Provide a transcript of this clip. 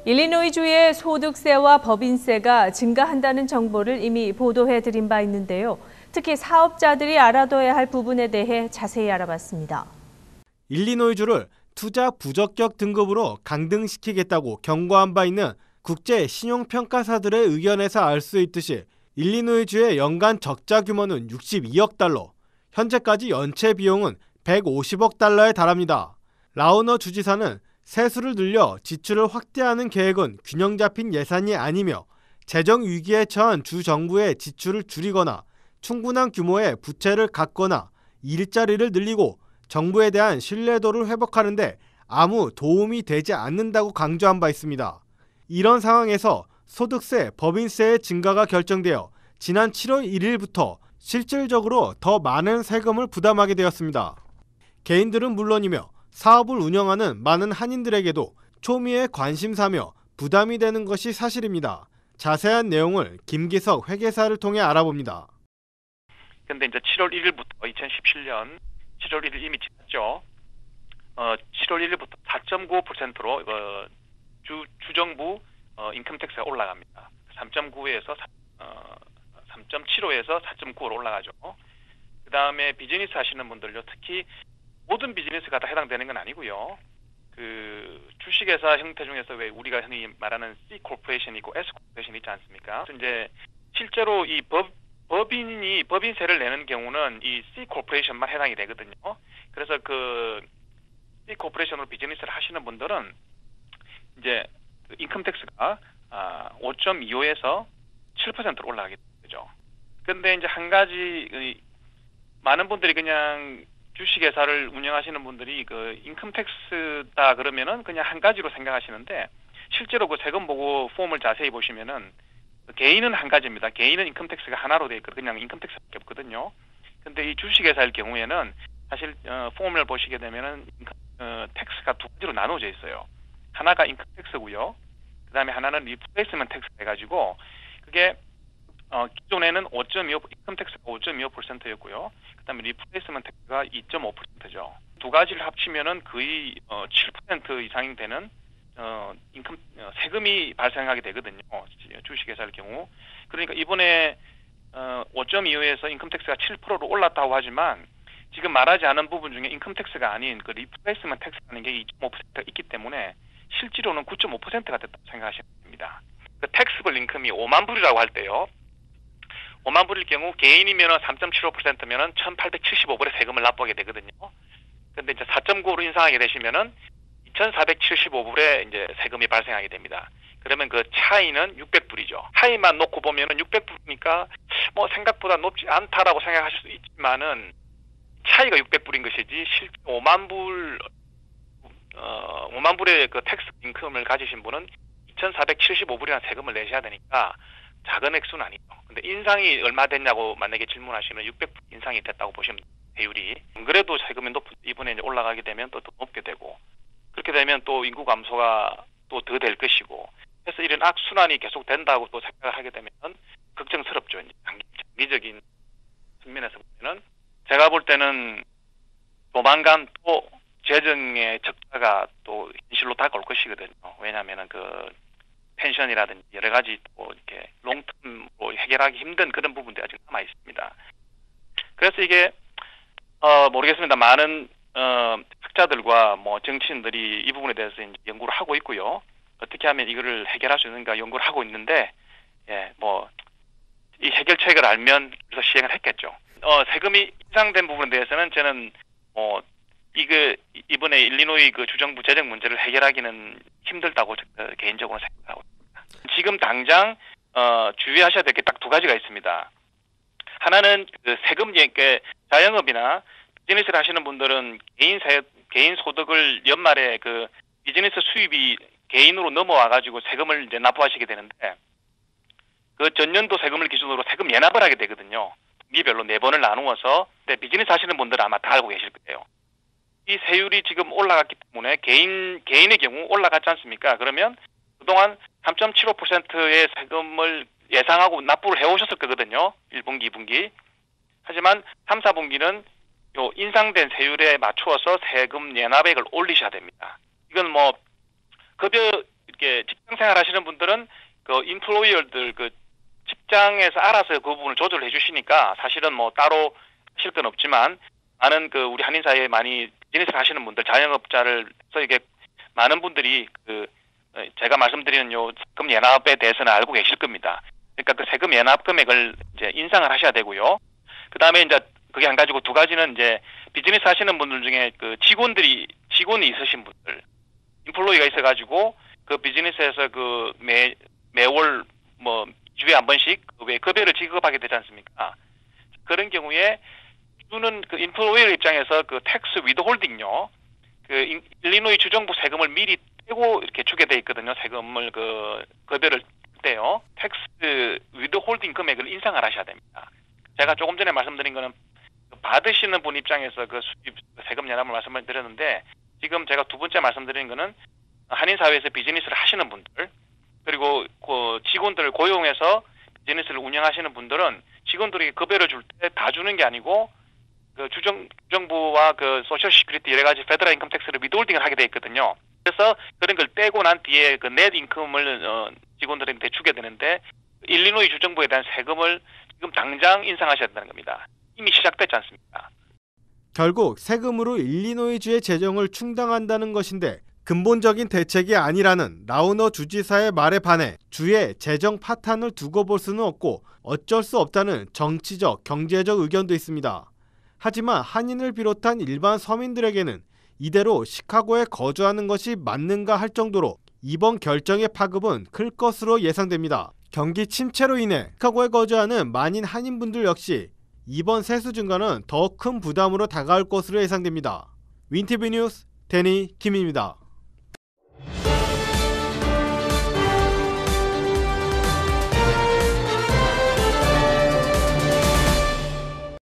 일리노이주의 소득세와 법인세가 증가한다는 정보를 이미 보도해드린 바 있는데요. 특히 사업자들이 알아둬야 할 부분에 대해 자세히 알아봤습니다. 일리노이주를 투자 부적격 등급으로 강등시키겠다고 경고한 바 있는 국제 신용평가사들의 의견에서 알 수 있듯이 일리노이주의 연간 적자 규모는 62억 달러, 현재까지 연체 비용은 150억 달러에 달합니다. 라우너 주지사는 세수를 늘려 지출을 확대하는 계획은 균형 잡힌 예산이 아니며 재정 위기에 처한 주 정부의 지출을 줄이거나 충분한 규모의 부채를 갖거나 일자리를 늘리고 정부에 대한 신뢰도를 회복하는 데 아무 도움이 되지 않는다고 강조한 바 있습니다. 이런 상황에서 소득세, 법인세의 증가가 결정되어 지난 7월 1일부터 실질적으로 더 많은 세금을 부담하게 되었습니다. 개인들은 물론이며 사업을 운영하는 많은 한인들에게도 초미의 관심사며 부담이 되는 것이 사실입니다. 자세한 내용을 김기석 회계사를 통해 알아봅니다. 근데 이제 7월 1일부터 2017년 7월 1일 이미 지났죠. 7월 1일부터 4.95%로 주정부 인컴택스가 올라갑니다. 3.9에서 3.75에서 4.9로 올라가죠. 그 다음에 비즈니스 하시는 분들요, 특히 모든 비즈니스가 다 해당되는 건 아니고요. 그 주식회사 형태 중에서 왜 우리가 흔히 말하는 C 코퍼레이션이 있고 S 코퍼레이션이 있지 않습니까? 이제 실제로 이 법인세를 내는 경우는 이 C 코퍼레이션만 해당이 되거든요. 그래서 그 C 코퍼레이션으로 비즈니스를 하시는 분들은 이제 인컴택스가 5.25에서 7%로 올라가게 되죠. 근데 이제 한 가지 많은 분들이 그냥 주식회사를 운영하시는 분들이 그 인컴택스다 그러면은 그냥 한 가지로 생각하시는데 실제로 그 세금 보고 폼을 자세히 보시면은 개인은 한 가지입니다. 개인은 인컴택스가 하나로 돼 있거든요. 그냥 인컴택스밖에 없거든요. 근데 이 주식회사일 경우에는 사실 폼을 보시게 되면은 텍스가 두 가지로 나눠져 있어요. 하나가 인컴택스고요. 그다음에 하나는 리플레이스먼트 텍스 해가지고 그게 기존에는 5.25 인컴택스가 5.25%였고요. 그다음에 리플레이스먼트 텍스가 2.5%죠. 두 가지를 합치면은 거의 7% 이상이 되는 세금이 발생하게 되거든요. 주식회사일 경우. 그러니까 이번에 5.25에서 인컴택스가 7%로 올랐다고 하지만 지금 말하지 않은 부분 중에 인컴택스가 아닌 그 리플레이스먼트 텍스라는 게 2.5%가 있기 때문에 실제로는 9.5%가 됐다고 생각하시면 됩니다. 그 텍스블 인컴이 5만 불이라고 할 때요. 5만 불일 경우 개인이면은 3.75%면은 1,875불의 세금을 납부하게 되거든요. 근데 이제 4.9로 인상하게 되시면은 2,475불의 이제 세금이 발생하게 됩니다. 그러면 그 차이는 600불이죠. 차이만 놓고 보면은 600불이니까 뭐 생각보다 높지 않다라고 생각하실 수 있지만은 차이가 600불인 것이지 실제 5만 불의 그 텍스 인컴을 가지신 분은 2,475불이라는 세금을 내셔야 되니까 작은 액수는 아니죠. 근데 인상이 얼마 됐냐고 만약에 질문하시면 600불 인상이 됐다고 보시면 돼요, 배율이. 안 그래도 세금이 이번에 이제 올라가게 되면 또 더 높게 되고 그렇게 되면 또 인구 감소가 또 더 될 것이고 그래서 이런 악순환이 계속 된다고 또 생각을 하게 되면 걱정스럽죠. 이제 장기적인 측면에서 보면은 제가 볼 때는 조만간 또 재정의 적자가 또 현실로 다가올 것이거든요. 왜냐하면은 그 펜션이라든지 여러 가지 또 이렇게 롱텀으로 해결하기 힘든 그런 부분들이 아직 남아 있습니다. 그래서 이게 모르겠습니다. 많은 학자들과 뭐 정치인들이 이 부분에 대해서 이제 연구를 하고 있고요. 어떻게 하면 이거를 해결할 수 있는가 연구를 하고 있는데, 뭐 이 해결책을 알면 그래서 시행을 했겠죠. 세금이 인상된 부분에 대해서는 저는 이번에 일리노이 그 주정부 재정 문제를 해결하기는 힘들다고 개인적으로 생각하고 있습니다. 지금 당장 주의하셔야 될 게 딱 두 가지가 있습니다. 하나는 그 세금 자영업이나 비즈니스를 하시는 분들은 개인 소득을 연말에 그 비즈니스 수입이 개인으로 넘어와 가지고 세금을 이제 납부하시게 되는데 그 전년도 세금을 기준으로 세금 예납을 하게 되거든요. 분기별로 4번을 나누어서. 근데 비즈니스 하시는 분들은 아마 다 알고 계실 거예요. 이 세율이 지금 올라갔기 때문에 개인의 경우 올라갔지 않습니까? 그러면 그동안 3.75%의 세금을 예상하고 납부를 해오셨을 거거든요. 1분기, 2분기. 하지만 3, 4분기는 요 인상된 세율에 맞추어서 세금 예납액을 올리셔야 됩니다. 이건 뭐 급여 이게 직장 생활 하시는 분들은 그 인플로이어들 그 직장에서 알아서 그 부분을 조절해 주시니까 사실은 뭐 따로 하실 건 없지만 많은 그 우리 한인 사회에 많이 비즈니스를 하시는 분들, 자영업자를 해서 이게 많은 분들이 그 제가 말씀드리는 요 세금 연합에 대해서는 알고 계실 겁니다. 그러니까 그 세금 연합 금액을 이제 인상을 하셔야 되고요. 그다음에 이제 그게 한 가지고 두 가지는 이제 비즈니스 하시는 분들 중에 그 직원이 있으신 분들, 인플로이가 있어가지고 그 비즈니스에서 그 매월 뭐 2주에 한 번씩 왜 급여를 지급하게 되지 않습니까? 그런 경우에 주는 그 인플로이어 입장에서 그 텍스 위드홀딩요, 그 일리노이 주정부 세금을 미리 떼고 이렇게 주게 돼 있거든요. 세금을 그 급여를 때요. 텍스 위드홀딩 금액을 인상을 하셔야 됩니다. 제가 조금 전에 말씀드린 거는 받으시는 분 입장에서 그 수입 세금 연합을 말씀을 드렸는데, 지금 제가 두 번째 말씀드린 거는 한인 사회에서 비즈니스를 하시는 분들, 그리고 그 직원들을 고용해서 비즈니스를 운영하시는 분들은 직원들에게 급여를 줄 때 다 주는 게 아니고 그 주정부와 그 소셜 시큐리티 여러 가지 페더럴 인컴 텍스를 위드홀딩을 하게 돼 있거든요. 그래서 그런 걸 떼고 난 뒤에 그 넷 인컴을 직원들한테 주게 되는데, 일리노이 주정부에 대한 세금을 지금 당장 인상하셔야 된다는 겁니다. 이미 시작됐지 않습니까? 결국 세금으로 일리노이주의 재정을 충당한다는 것인데 근본적인 대책이 아니라는 라우너 주지사의 말에 반해 주의 재정 파탄을 두고 볼 수는 없고 어쩔 수 없다는 정치적, 경제적 의견도 있습니다. 하지만 한인을 비롯한 일반 서민들에게는 이대로 시카고에 거주하는 것이 맞는가 할 정도로 이번 결정의 파급은 클 것으로 예상됩니다. 경기 침체로 인해 시카고에 거주하는 많은 한인분들 역시 이번 세수 증가는 더 큰 부담으로 다가올 것으로 예상됩니다. 윈티비 뉴스 데니 김입니다.